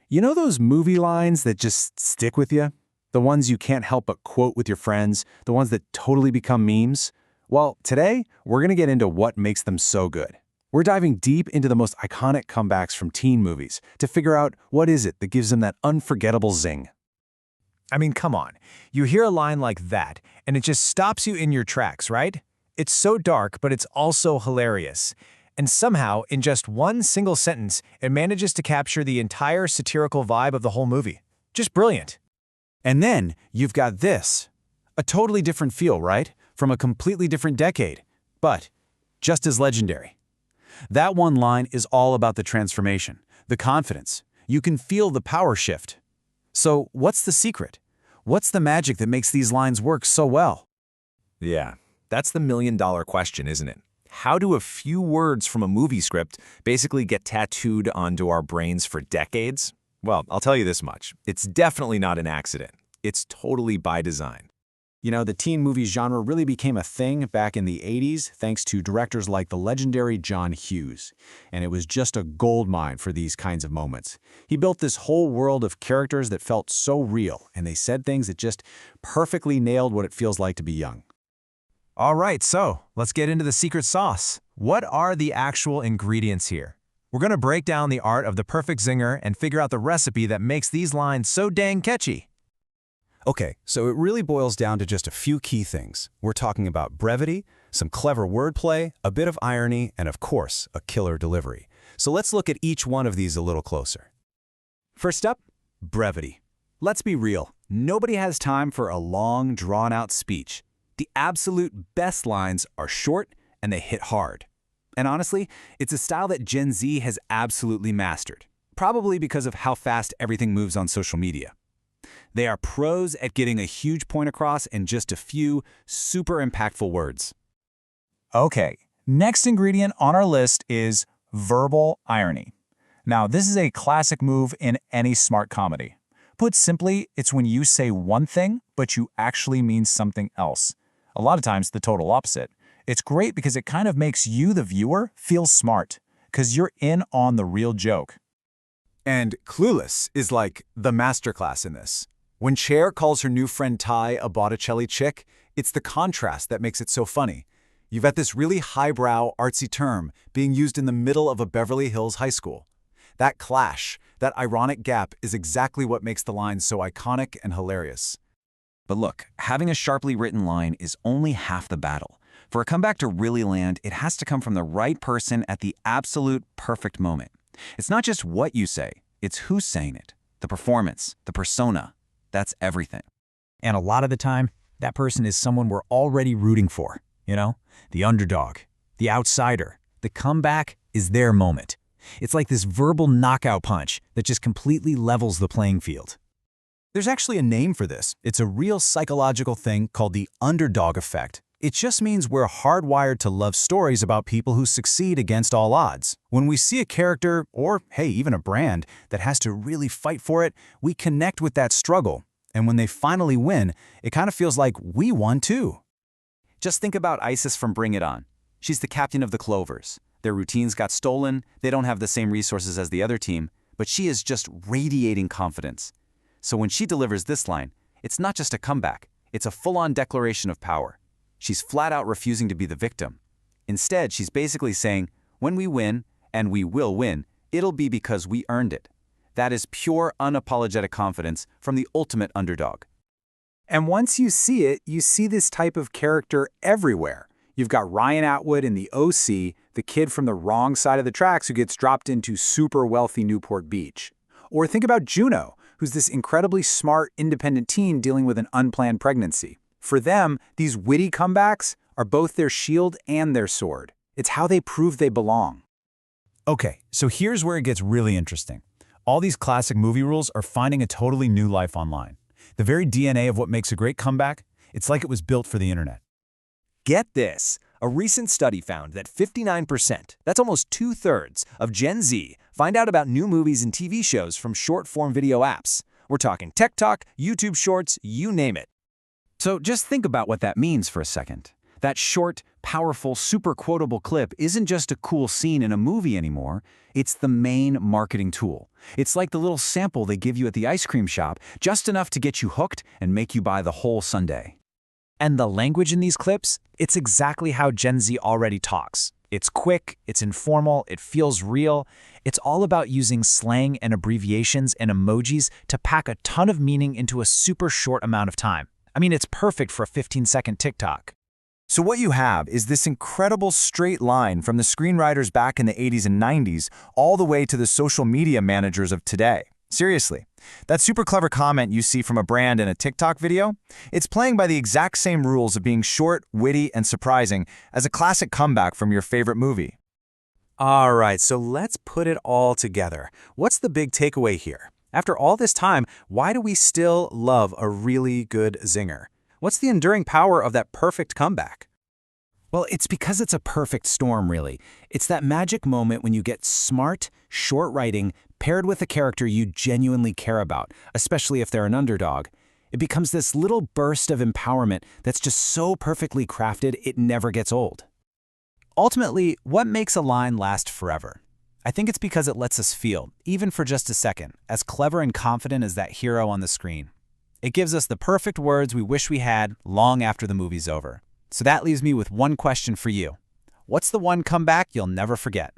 You know those movie lines that just stick with you? The ones you can't help but quote with your friends, the ones that totally become memes? Well, today, we're going to get into what makes them so good. We're diving deep into the most iconic comebacks from teen movies to figure out what is it that gives them that unforgettable zing. I mean, come on. You hear a line like that, and it just stops you in your tracks, right? It's so dark, but it's also hilarious. And somehow, in just one single sentence, it manages to capture the entire satirical vibe of the whole movie. Just brilliant. And then you've got this. A totally different feel, right? From a completely different decade, but just as legendary. That one line is all about the transformation, the confidence. You can feel the power shift. So what's the secret? What's the magic that makes these lines work so well? Yeah, that's the million-dollar question, isn't it? How do a few words from a movie script basically get tattooed onto our brains for decades? Well, I'll tell you this much. It's definitely not an accident. It's totally by design. You know, the teen movie genre really became a thing back in the 80s thanks to directors like the legendary John Hughes. And it was just a goldmine for these kinds of moments. He built this whole world of characters that felt so real, and they said things that just perfectly nailed what it feels like to be young. All right, so let's get into the secret sauce. What are the actual ingredients here? We're going to break down the art of the perfect zinger and figure out the recipe that makes these lines so dang catchy. Okay, so it really boils down to just a few key things. We're talking about brevity, some clever wordplay, a bit of irony, and of course, a killer delivery. So let's look at each one of these a little closer. First up, brevity. Let's be real. Nobody has time for a long, drawn-out speech. The absolute best lines are short and they hit hard. And honestly, it's a style that Gen Z has absolutely mastered, probably because of how fast everything moves on social media. They are pros at getting a huge point across in just a few super impactful words. Okay, next ingredient on our list is verbal irony. Now, this is a classic move in any smart comedy. Put simply, it's when you say one thing, but you actually mean something else. A lot of times, the total opposite. It's great because it kind of makes you, the viewer, feel smart, because you're in on the real joke. And Clueless is like the masterclass in this. When Cher calls her new friend Ty a Botticelli chick, it's the contrast that makes it so funny. You've got this really highbrow, artsy term being used in the middle of a Beverly Hills high school. That clash, that ironic gap is exactly what makes the line so iconic and hilarious. But look, having a sharply written line is only half the battle. For a comeback to really land, it has to come from the right person at the absolute perfect moment. It's not just what you say, it's who's saying it, the performance, the persona. That's everything. And a lot of the time, that person is someone we're already rooting for, you know? The underdog, the outsider. The comeback is their moment. It's like this verbal knockout punch that just completely levels the playing field. There's actually a name for this. It's a real psychological thing called the underdog effect. It just means we're hardwired to love stories about people who succeed against all odds. When we see a character, or hey, even a brand, that has to really fight for it, we connect with that struggle. And when they finally win, it kind of feels like we won too. Just think about Isis from Bring It On. She's the captain of the Clovers. Their routines got stolen, they don't have the same resources as the other team, but she is just radiating confidence. So when she delivers this line, it's not just a comeback, it's a full-on declaration of power. She's flat out refusing to be the victim. Instead, she's basically saying, when we win, and we will win, it'll be because we earned it. That is pure, unapologetic confidence from the ultimate underdog. And once you see it, you see this type of character everywhere. You've got Ryan Atwood in the OC, the kid from the wrong side of the tracks who gets dropped into super wealthy Newport Beach. Or think about Juno, who's this incredibly smart, independent teen dealing with an unplanned pregnancy. For them, these witty comebacks are both their shield and their sword. It's how they prove they belong. Okay, so here's where it gets really interesting. All these classic movie rules are finding a totally new life online. The very DNA of what makes a great comeback, it's like it was built for the internet. Get this. A recent study found that 59%, that's almost 2/3, of Gen Z find out about new movies and TV shows from short-form video apps. We're talking TikTok, YouTube Shorts, you name it. So just think about what that means for a second. That short, powerful, super quotable clip isn't just a cool scene in a movie anymore, it's the main marketing tool. It's like the little sample they give you at the ice cream shop, just enough to get you hooked and make you buy the whole sundae. And the language in these clips, it's exactly how Gen Z already talks. It's quick, it's informal, it feels real. It's all about using slang and abbreviations and emojis to pack a ton of meaning into a super short amount of time. I mean, it's perfect for a 15-second TikTok. So what you have is this incredible straight line from the screenwriters back in the 80s and 90s all the way to the social media managers of today. Seriously, that super clever comment you see from a brand in a TikTok video, it's playing by the exact same rules of being short, witty, and surprising as a classic comeback from your favorite movie. All right, so let's put it all together. What's the big takeaway here? After all this time, why do we still love a really good zinger? What's the enduring power of that perfect comeback? Well, it's because it's a perfect storm, really. It's that magic moment when you get smart, short writing paired with a character you genuinely care about, especially if they're an underdog. It becomes this little burst of empowerment that's just so perfectly crafted it never gets old. Ultimately, what makes a line last forever? I think it's because it lets us feel, even for just a second, as clever and confident as that hero on the screen. It gives us the perfect words we wish we had long after the movie's over. So that leaves me with one question for you. What's the one comeback you'll never forget?